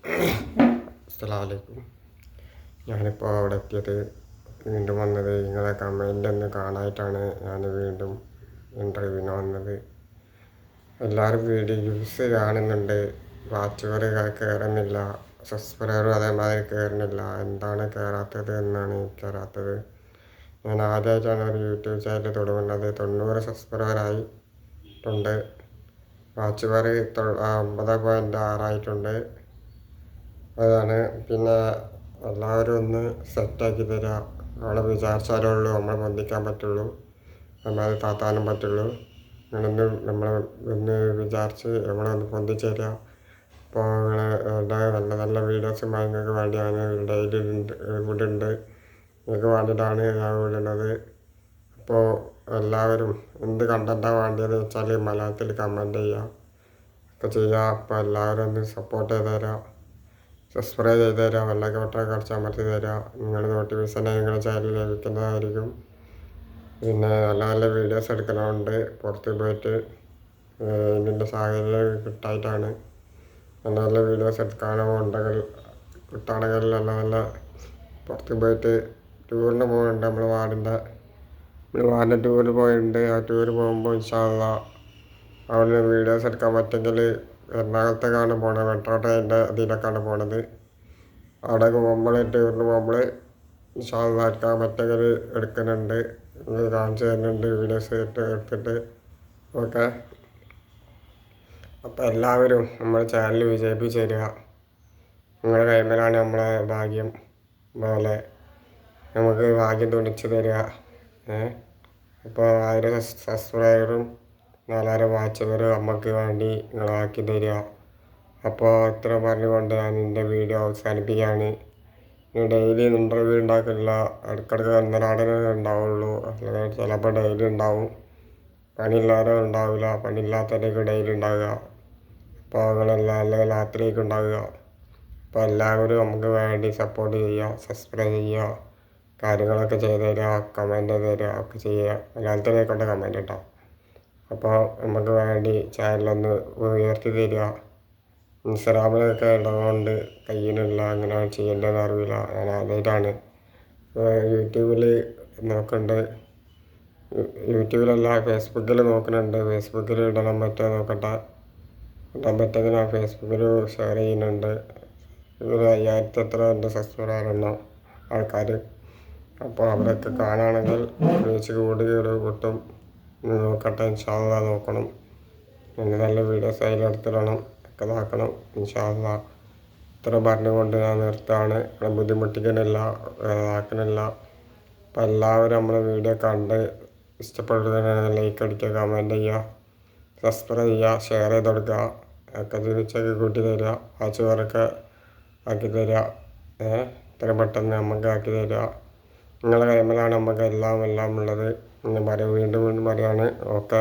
അസ്സലാമലൈക്കും. ഞാനിപ്പോൾ അവിടെ എത്തിയത് വീണ്ടും വന്നത് നിങ്ങളെ കമൻ്റ് ഒന്ന് കാണാനായിട്ടാണ്. ഞാൻ വീണ്ടും ഇൻ്റർവ്യൂവിന് വന്നത്. എല്ലാവരും വീഡിയോ യൂസ് കാണുന്നുണ്ട്, വാച്ചുവർ കയറുന്നില്ല, സബ്സ്ക്രൈബറും അതേമാതിരി കയറുന്നില്ല. എന്താണ് കയറാത്തത് എന്നാണ് കയറാത്തത്. ഞാൻ ആദ്യമായിട്ടാണ് ഒരു യൂട്യൂബ് ചാനൽ തുടങ്ങുന്നത്. 90 സബ്സ്ക്രൈബറായിട്ടുണ്ട്. വാച്ചുവർ 50.6 ആയിട്ടുണ്ട്. അതാണ്. പിന്നെ എല്ലാവരും ഒന്ന് സെറ്റാക്കി തരിക. നമ്മളെ വിചാരിച്ചാലേ ഉള്ളൂ നമ്മൾ പൊന്തിക്കാൻ പറ്റുള്ളൂ, നമ്മൾ താത്താനും പറ്റുള്ളൂ. നിങ്ങളൊന്ന് നമ്മളെ ഒന്ന് വിചാരിച്ച് നമ്മളൊന്ന് പൊന്തിച്ച് തരിക. അപ്പോൾ നല്ല നല്ല വീഡിയോസുമായി നിങ്ങൾക്ക് വേണ്ടിയാണ് ഡെയിലി ഇവിടുണ്ട്. നിങ്ങൾക്ക് വേണ്ടിയിട്ടാണ് ഞാൻ വിടുന്നത്. അപ്പോൾ എല്ലാവരും എന്ത് കണ്ടൻറ്റാണ് വേണ്ടതെന്ന് വെച്ചാൽ മലയാളത്തിൽ കമൻറ്റ് ചെയ്യുക ഒക്കെ ചെയ്യുക. അപ്പോൾ എല്ലാവരും ഒന്ന് സപ്പോർട്ട് ചെയ്ത് തരിക, സബ്സ്ക്രൈബ് ചെയ്ത് തരിക, ബെല്ലൈക്കൺ കുറച്ച് അമർത്തി തരിക. നിങ്ങൾ നോട്ടിഫിക്കേഷൻ നിങ്ങളുടെ ചാനലിൽ ലഭിക്കുന്നതായിരിക്കും. പിന്നെ നല്ല നല്ല വീഡിയോസ് എടുക്കണമുണ്ട്. പുറത്ത് പോയിട്ട് ഇതിൻ്റെ സാഹചര്യം കിട്ടായിട്ടാണ്. നല്ല നല്ല വീഡിയോസ് എടുക്കാനോ ഉണ്ടെങ്കിൽ കിട്ടുകയാണെങ്കിൽ നല്ല നല്ല പുറത്ത് പോയിട്ട് ടൂറിന് പോകുന്നുണ്ട്. നമ്മൾ വാർഡിൻ്റെ ടൂറിന് പോയിട്ടുണ്ട്. ആ ടൂറ് പോകുമ്പോൾ ഇൻഷാ അല്ലാഹ് അവിടെ വീഡിയോസ് എടുക്കാൻ പറ്റുമെങ്കിൽ എറണാകുളത്തേക്കാണ് പോണത്. മെട്രോ ട്രെയിനിൻ്റെ ഇതിലേക്കാണ് പോണത്. അവിടെ പോകുമ്പോൾ ടൂറിന് പോകുമ്പോൾ ഇൻഷാ അല്ലാഹ് എടുക്കാൻ പറ്റുമെങ്കിൽ എടുക്കുന്നുണ്ട്, കാണിച്ചു തരുന്നുണ്ട് വീഡിയോസ് എടുത്തിട്ട്. ഓക്കെ. അപ്പോൾ എല്ലാവരും നമ്മുടെ ചാനൽ വിജയിപ്പിച്ച് തരിക. നിങ്ങളുടെ കൈമേലാണ് നമ്മളെ ഭാഗ്യം പോലെ നമുക്ക് ഭാഗ്യം തുണിച്ച് തരിക. അപ്പോൾ 1000 സബ്സ്ക്രൈബറും 4000 വാച്ചവരും നമുക്ക് വേണ്ടി നിങ്ങളാക്കി തരിക. അപ്പോൾ ഇത്ര പറഞ്ഞുകൊണ്ട് ഞാൻ എൻ്റെ വീഡിയോ അവസാനിപ്പിക്കുകയാണ്. ഡെയിലി ഇൻ്റർവ്യൂ ഉണ്ടാക്കില്ല, ഇടയ്ക്കിടയ്ക്ക് ഒന്നരാടനെ ഉണ്ടാവുള്ളൂ. അല്ലെങ്കിൽ ചിലപ്പോൾ ഡെയിലി ഉണ്ടാവും. പണിയില്ലാതെ ഉണ്ടാവില്ല, പണിയില്ലാത്തവരേക്ക് ഡെയിലി ഉണ്ടാവുക. അപ്പോൾ നിങ്ങളെല്ലാം അല്ലെങ്കിൽ രാത്രിയൊക്കെ ഉണ്ടാവുക. അപ്പോൾ എല്ലാവരും നമുക്ക് വേണ്ടി സപ്പോർട്ട് ചെയ്യുക, സബ്സ്ക്രൈബ് ചെയ്യുക, കാര്യങ്ങളൊക്കെ ചെയ്ത് തരിക, കമൻറ്റ് ചെയ്ത് തരിക ഒക്കെ ചെയ്യുക. മലയാളത്തിലേക്കൊണ്ട് കമൻറ്റ് കേട്ടോ. അപ്പോൾ നമുക്ക് വേണ്ടി ചാനലൊന്ന് ഉയർത്തി തരിക. ഇൻസ്റ്റാഗ്രാമിലൊക്കെ ഉള്ളതുകൊണ്ട് കയ്യിലുള്ള അങ്ങനെ ചെയ്യേണ്ടതെന്ന് അറിയില്ല. ഞാൻ ആദ്യമായിട്ടാണ് യൂട്യൂബിൽ നോക്കുന്നുണ്ട്. യൂട്യൂബിലല്ല, ഫേസ്ബുക്കിൽ നോക്കുന്നുണ്ട്. ഫേസ്ബുക്കിൽ ഇടാൻ പറ്റുമോ നോക്കട്ടെ. ഇടാൻ പറ്റുമെങ്കിൽ ഞാൻ ഫേസ്ബുക്കിൽ ഷെയർ ചെയ്യുന്നുണ്ട്. 5000 എത്ര ഉണ്ട് സബ്സ്ക്രൈബർ ആൾക്കാർ. അപ്പോൾ അവരൊക്കെ കാണുകയാണെങ്കിൽ റീച്ച് കൂടുതൽ കിട്ടും. നോക്കട്ടെ, ഇൻഷാ അല്ലാഹ് നോക്കണം. നല്ല നല്ല വീഡിയോസ് അതിലെടുത്തിടണം, ഒക്കെ ഇതാക്കണം ഇൻഷാ അല്ലാഹ്. ഇത്ര പറഞ്ഞുകൊണ്ട് ഞാൻ നിർത്താണ്. ബുദ്ധിമുട്ടിക്കണില്ല, ഇതാക്കണില്ല. അപ്പോൾ എല്ലാവരും നമ്മളെ വീഡിയോ കണ്ട് ഇഷ്ടപ്പെടുന്ന ലൈക്ക് അടിക്കുക, കമൻറ്റ് ചെയ്യുക, സബ്സ്ക്രൈബ് ചെയ്യുക, ഷെയർ ചെയ്ത് കൊടുക്കുക, ഒക്കെ തിരിച്ചൊക്കെ കൂട്ടി തരിക, വാച്ചുകാരൊക്കെ ആക്കി തരിക. ഇത്ര പെട്ടെന്ന് നമുക്ക് ആക്കി തരിക. നിങ്ങളുടെ കൈമേലാണ് നമുക്ക് എല്ലാം ഉള്ളത് എന്ന് വീണ്ടും പറയാണ്. ഓക്കെ.